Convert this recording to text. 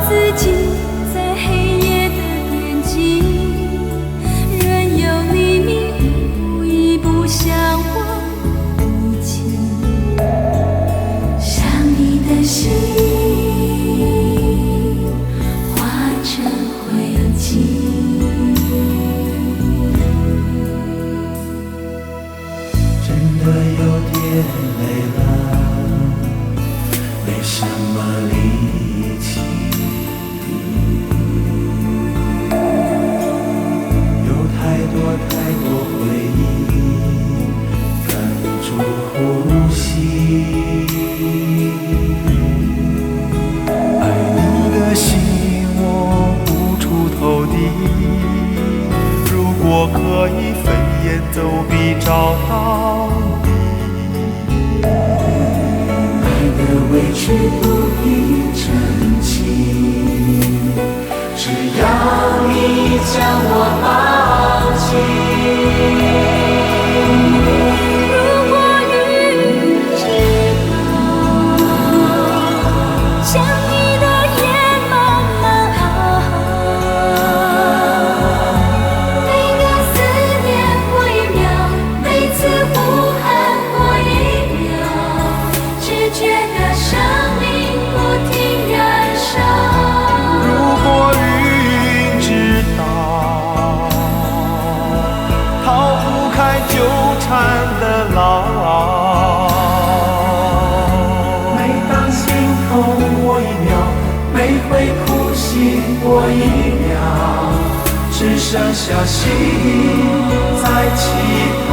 自己在黑夜的边际，任由黎明一步一步向我逼近。想你的心化成灰烬。真的有点累了，没什么力气，有太多回忆哽住呼吸。爱你的心我无处投递，如果可以飞檐走壁找到你，爱的委屈不必珍惜，只要你将我抱紧。如果雨知道将你的眼慢慢熬，每个思念过一秒，每次呼喊过一秒，只觉得生命不停燃烧。如果云知道逃不开纠缠的牢，每当心痛我一秒，每回哭醒我一秒，只剩下心在乞讨。